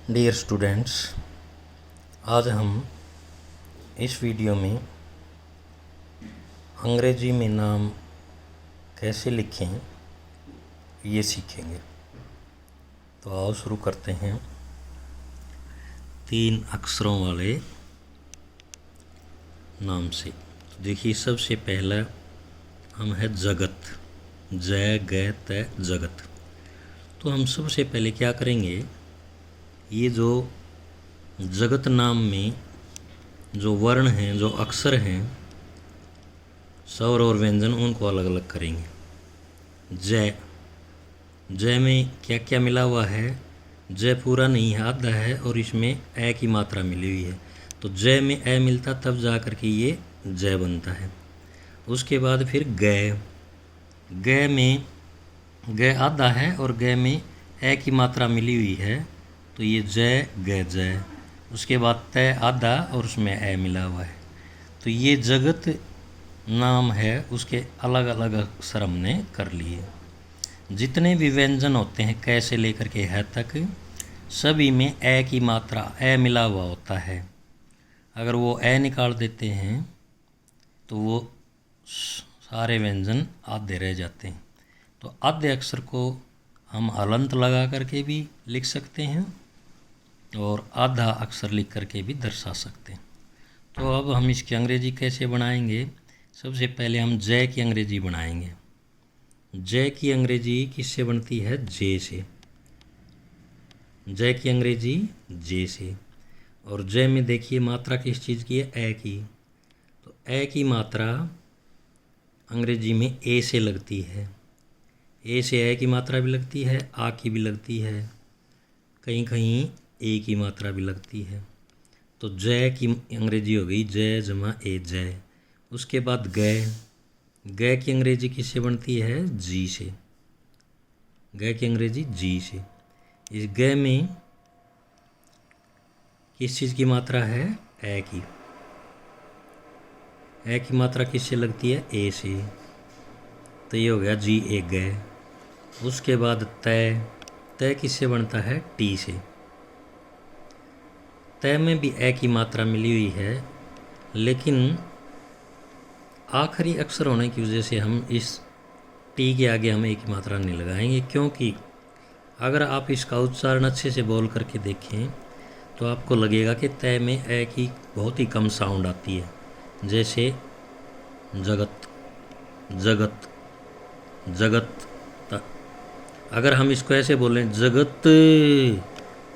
Dear students, आज हम इस वीडियो में अंग्रेजी में नाम कैसे लिखें ये सीखेंगे। तो आओ शुरू करते हैं। 3 अक्षरों वाले नाम से। तो देखिए, सबसे पहला हम है जगत। जय ग त जगत। तो हम सबसे पहले क्या करेंगे, ये जो जगत नाम में जो वर्ण हैं, जो अक्षर हैं, स्वर और व्यंजन, उनको अलग अलग करेंगे। जय, जय में क्या क्या मिला हुआ है? जय पूरा नहीं है, आधा है, और इसमें ए की मात्रा मिली हुई है। तो जय में ए मिलता तब जा कर के ये जय बनता है। उसके बाद फिर गय, गय में गय आधा है और गय में ए की मात्रा मिली हुई है, तो ये जय ग जय। उसके बाद तय आधा और उसमें ए मिला हुआ है। तो ये जगत नाम है, उसके अलग अलग अक्षर हमने कर लिए। जितने भी व्यंजन होते हैं क से लेकर के है तक, सभी में ए की मात्रा, ए मिला हुआ होता है। अगर वो ए निकाल देते हैं तो वो सारे व्यंजन आधे रह जाते हैं। तो आधे अक्षर को हम हलंत लगा करके भी लिख सकते हैं और आधा अक्षर लिख करके भी दर्शा सकते हैं। तो अब हम इसकी अंग्रेजी कैसे बनाएंगे? सबसे पहले हम जय की अंग्रेजी बनाएंगे। जय की अंग्रेजी किससे बनती है? जे से। जय की अंग्रेजी जे से। और जय में देखिए मात्रा किस चीज़ की है? ए की। तो ए की मात्रा अंग्रेजी में ए से लगती है। ए से ए की मात्रा भी लगती है, आ की भी लगती है, कहीं कहीं ए की मात्रा भी लगती है। तो जय की अंग्रेजी हो गई जय जमा ए, जय। उसके बाद गय, गय की अंग्रेजी किससे बनती है? जी से। गय की अंग्रेजी जी से। इस गय में किस चीज़ की मात्रा है? ए की। ए की मात्रा किससे लगती है? ए से। तो ये हो गया जी ए गय। उसके बाद तय, तय किससे बनता है? टी से। तय में भी ए की मात्रा मिली हुई है, लेकिन आखिरी अक्षर होने की वजह से हम इस टी के आगे हम ए की मात्रा नहीं लगाएंगे, क्योंकि अगर आप इसका उच्चारण अच्छे से बोल करके देखें तो आपको लगेगा कि तय में ए की बहुत ही कम साउंड आती है। जैसे जगत, जगत, जगत। अगर हम इसको ऐसे बोलें जगत,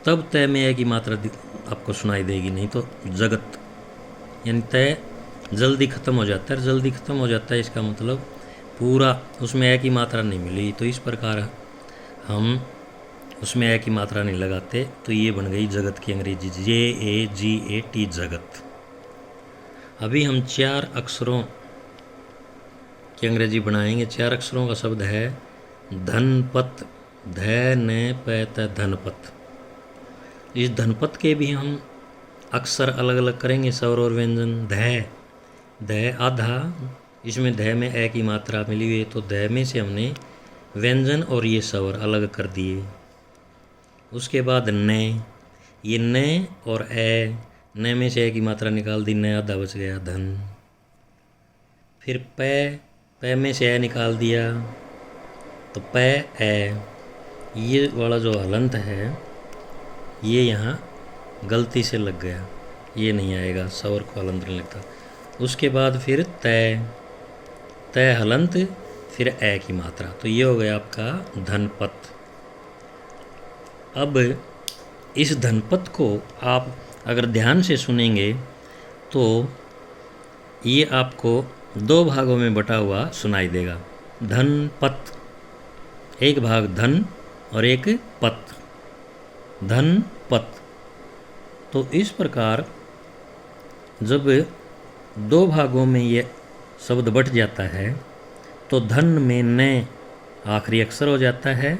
तब तय में ए की मात्रा आपको सुनाई देगी, नहीं तो जगत। यानी तय जल्दी ख़त्म हो जाता है। जल्दी ख़त्म हो जाता है इसका मतलब पूरा उसमें ए की मात्रा नहीं मिली। तो इस प्रकार हम उसमें ए की मात्रा नहीं लगाते। तो ये बन गई जगत की अंग्रेजी, जे ए जी ए टी, जगत। अभी हम 4 अक्षरों की अंग्रेजी बनाएंगे। 4 अक्षरों का शब्द है धनपत। ध न प त, धनपत। इस धनपत के भी हम अक्षर अलग अलग करेंगे, स्वर और व्यंजन। ध, ध आधा, इसमें ध में ए की मात्रा मिली हुई है, तो ध में से हमने व्यंजन और ये स्वर अलग कर दिए। उसके बाद न, ये न और ए, न में से ए की मात्रा निकाल दी, न आधा बच गया, धन। फिर प, प में से ए निकाल दिया, तो प ए। ये वाला जो हलंत है ये यहाँ गलती से लग गया, ये नहीं आएगा, स्वर को हलंत नहीं लगता। उसके बाद फिर तय, तय हलंत, फिर ए की मात्रा। तो ये हो गया आपका धनपत। अब इस धनपत को आप अगर ध्यान से सुनेंगे तो ये आपको 2 भागों में बटा हुआ सुनाई देगा। धनपत, एक भाग धन और एक पत, धन पत। तो इस प्रकार जब 2 भागों में ये शब्द बट जाता है तो धन में न आखिरी अक्षर हो जाता है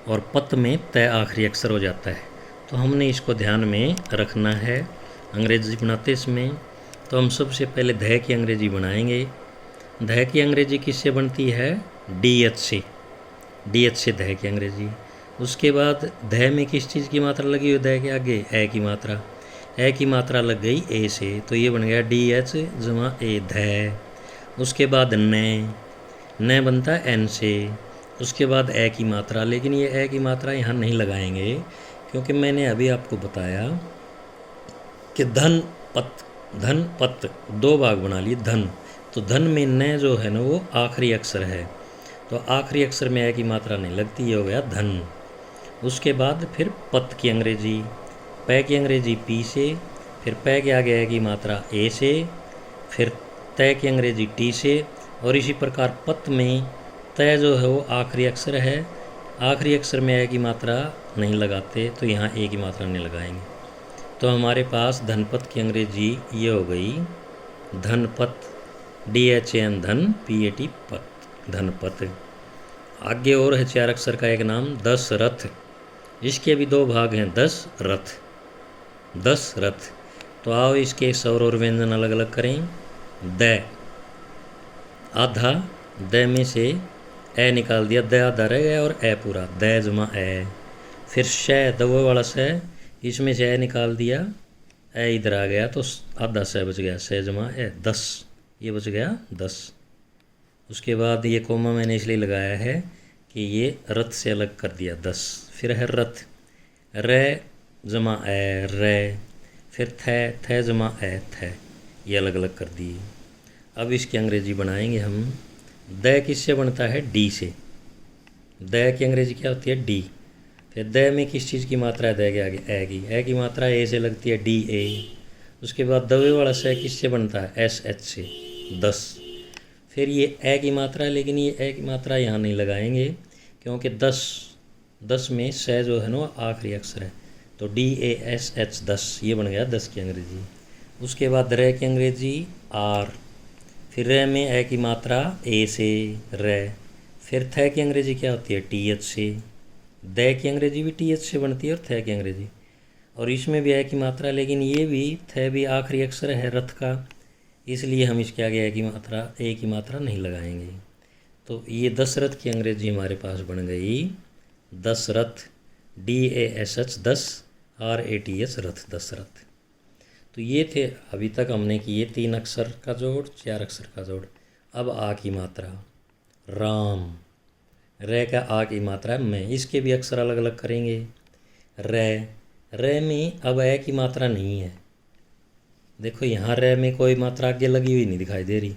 और पत में तय आखिरी अक्षर हो जाता है। तो हमने इसको ध्यान में रखना है अंग्रेजी बनाते इसमें। तो हम सबसे पहले ध की अंग्रेजी बनाएंगे। ध की अंग्रेजी किससे बनती है? डी एच से। डी एच से ध की अंग्रेजी। उसके बाद ध में किस चीज़ की मात्रा लगी हुई, ध के आगे ए की मात्रा, ए की मात्रा लग गई ए से, तो ये बन गया डी एच जमा ए ध। उसके बाद न बनता है एन से, उसके बाद ए की मात्रा, लेकिन ये ए की मात्रा यहाँ नहीं लगाएंगे क्योंकि मैंने अभी आपको बताया कि धन पत दो भाग बना लिए धन, तो धन में न जो है ना वो आखिरी अक्षर है, तो आखिरी अक्षर में ए की मात्रा नहीं लगती, ये हो गया धन। उसके बाद फिर पत की अंग्रेजी, पै की अंग्रेजी पी से, फिर पै के आगे ए की मात्रा ए से, फिर तय की अंग्रेजी टी से, और इसी प्रकार पत में तय जो है वो आखिरी अक्षर है, आखिरी अक्षर में ए की मात्रा नहीं लगाते, तो यहाँ ए की मात्रा नहीं लगाएंगे। तो हमारे पास धनपत की अंग्रेजी ये हो गई धनपत, DHAN धन, PAT पत, धनपत। आगे और है 4 अक्षर का एक नाम दशरथ, इसके भी 2 भाग हैं, दशरथ। तो आओ इसके स्वर और व्यंजन अलग अलग करें। द आधा, द में से ए निकाल दिया, द आधा रह गया और ए पूरा, द जमा ए। फिर श दवा वाला श, इसमें से ए निकाल दिया, ए इधर आ गया तो आधा श बच गया, श जमा ए 10, ये बच गया 10। उसके बाद ये कोमा मैंने इसलिए लगाया है कि ये रथ से अलग कर दिया 10। फिर है रथ, रे जमा ए रे, फिर थ जमा ए थ, ये अलग अलग कर दिए। अब इसकी अंग्रेजी बनाएंगे हम। द किससे बनता है, डी से, द की अंग्रेजी क्या होती है, डी। फिर द में किस चीज़ की मात्रा है, द के आगे ए की मात्रा ए से लगती है, डी ए। उसके बाद दवे वाला से किससे बनता है, एस एच से, 10। फिर ये ए की मात्रा है, लेकिन ये ए की मात्रा यहाँ नहीं लगाएंगे क्योंकि 10 में से जो है ना आखिरी अक्षर है, तो DASH 10, ये बन गया 10 की अंग्रेजी। उसके बाद रे की अंग्रेजी आर, फिर रे में ए की मात्रा ए से रे। फिर थ की अंग्रेजी क्या होती है, TH से। द की अंग्रेजी भी TH से बनती है और थ की अंग्रेजी, और इसमें भी ए की मात्रा, लेकिन ये भी थ भी आखिरी अक्षर है रथ का, इसलिए हम इसके आगे ए की मात्रा नहीं लगाएंगे। तो ये दशरथ की अंग्रेजी हमारे पास बन गई दशरथ, DASH 10 RATH रथ, दशरथ। तो ये थे अभी तक हमने किए 3 अक्षर का जोड़, 4 अक्षर का जोड़। अब आ की मात्रा, राम, रे का आ की मात्रा है मैं, इसके भी अक्षर अलग अलग करेंगे। रे में अब ए की मात्रा नहीं है, देखो यहाँ रे में कोई मात्रा आगे लगी हुई नहीं दिखाई दे रही,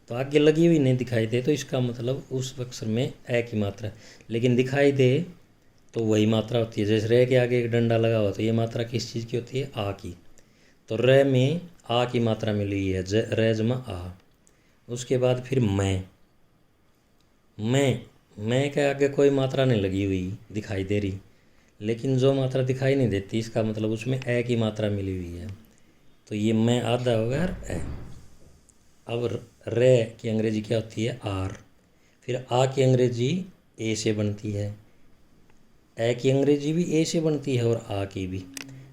तो आगे लगी हुई नहीं दिखाई दे तो इसका मतलब उस अक्षर में ए की मात्रा, लेकिन दिखाई दे तो वही मात्रा होती है। जैसे रे के आगे एक डंडा लगा हुआ तो ये मात्रा किस चीज़ की होती है, आ की। तो रे में आ की मात्रा मिली हुई है, रे जमा आ। उसके बाद फिर मैं के आगे कोई मात्रा नहीं लगी हुई दिखाई दे रही, लेकिन जो मात्रा दिखाई नहीं देती इसका मतलब उसमें ए की मात्रा मिली हुई है, तो ये मैं आधा होगा ए। अब रे की अंग्रेजी क्या होती है, आर। फिर आ की अंग्रेजी ए से बनती है, ए की अंग्रेजी भी ए से बनती है और आ की भी,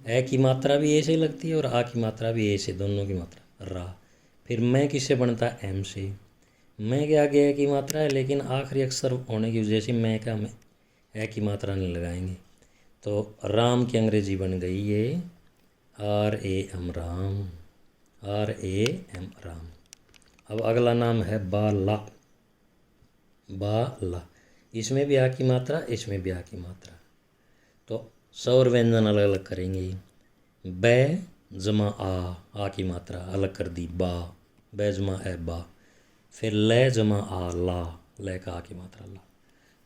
ए की मात्रा भी ए से लगती है और आ की मात्रा भी ए से, दोनों की मात्रा रा। फिर मैं किससे बनता है, एम से। मैं के आगे ए की मात्रा है, लेकिन आखिरी अक्षर होने की वजह से मैं का में ए की मात्रा नहीं लगाएंगे, तो राम की अंग्रेजी बन गई ये RAM राम, RAM राम। अब अगला नाम है बाला, इसमें भी आ की मात्रा, इसमें भी आ की मात्रा, तो स्वर व्यंजन अलग अलग करेंगे। बै जमा आ की मात्रा अलग कर दी, बा, बै जमा ए बा। फिर ले जमा आ ला, ले का आ की मात्रा ला।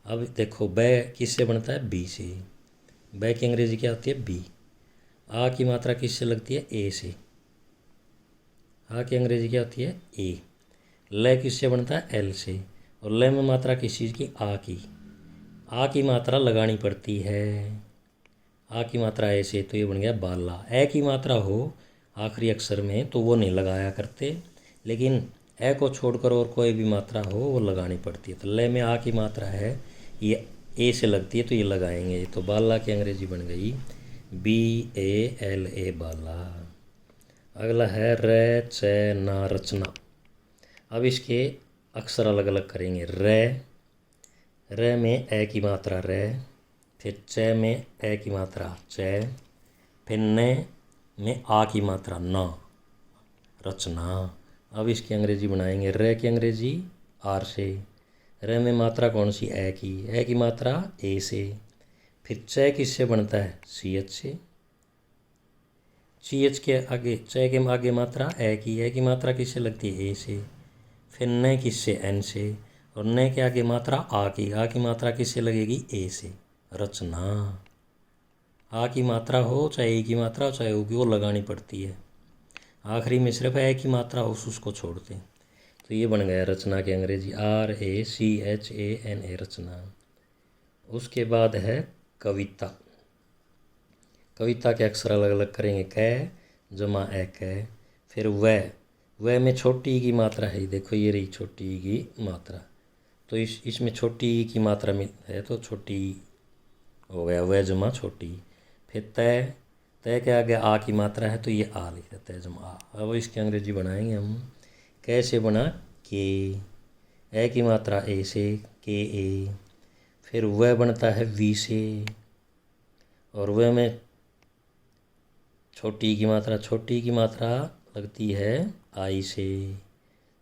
अब देखो बै किससे बनता है, बी से, बै की अंग्रेजी क्या होती है, बी। आ की मात्रा किससे लगती है, ए से, आ की अंग्रेजी क्या होती है, ए। ले किससे बनता है, एल से, और ले में मात्रा किस चीज़ की, आ की। आ की मात्रा लगानी पड़ती है, आ की मात्रा ए से, तो ये बन गया बाला। ए की मात्रा हो आखिरी अक्षर में तो वो नहीं लगाया करते, लेकिन ए को छोड़कर और कोई भी मात्रा हो वो लगानी पड़ती है। तो ले में आ की मात्रा है, ये ए से लगती है तो ये लगाएंगे, तो बाला की अंग्रेजी बन गई BALA बाला। अगला है रे चे ना रचना। अब इसके अक्षर अलग अलग करेंगे। रे में ए की मात्रा रे, फिर च में ए की मात्रा च, फिर न में आ की मात्रा ना, रचना। अब इसकी अंग्रेजी बनाएंगे। र की अंग्रेजी आर से, र में मात्रा कौन सी, ए की मात्रा ए से। फिर च किससे बनता है, सी एच से। सी एच के आगे, च के आगे मात्रा ए की मात्रा किससे लगती है, ए से। फिर न किससे, एन से। और न के आगे मात्रा आ की मात्रा किससे लगेगी, ए से, रचना। आ की मात्रा हो चाहे ए की मात्रा हो चाहे ओ की, वो लगानी पड़ती है। आखिरी में सिर्फ ए की मात्रा हो उसको छोड़ते हैं। तो ये बन गया रचना की अंग्रेजी, RACHANA, रचना। उसके बाद है कविता। कविता के अक्षर अलग अलग करेंगे। क जमा ए क। फिर वह में छोटी ई की मात्रा है, देखो ये रही छोटी ई की मात्रा। तो इसमें छोटी ई की मात्रा में है तो छोटी ई हो गया, वह जमा छोटी ई। फिर तय के आगे आ की मात्रा है तो ये आ लिख देता है, जमा आ। अब इसकी अंग्रेजी बनाएंगे हम। कैसे बना, के, ए की मात्रा ए से, के ए। फिर वह बनता है वी से, और वह में छोटी की मात्रा लगती है आई से,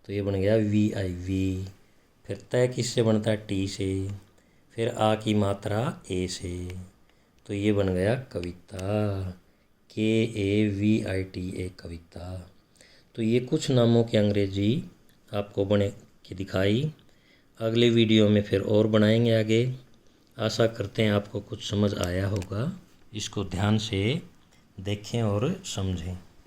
तो ये बन गया VI। फिर तय किससे बनता है, टी से। फिर आ की मात्रा ए से, तो ये बन गया कविता, KAVITA, कविता। तो ये कुछ नामों की अंग्रेजी आपको बने के दिखाई। अगले वीडियो में फिर और बनाएंगे आगे। आशा करते हैं आपको कुछ समझ आया होगा। इसको ध्यान से देखें और समझें।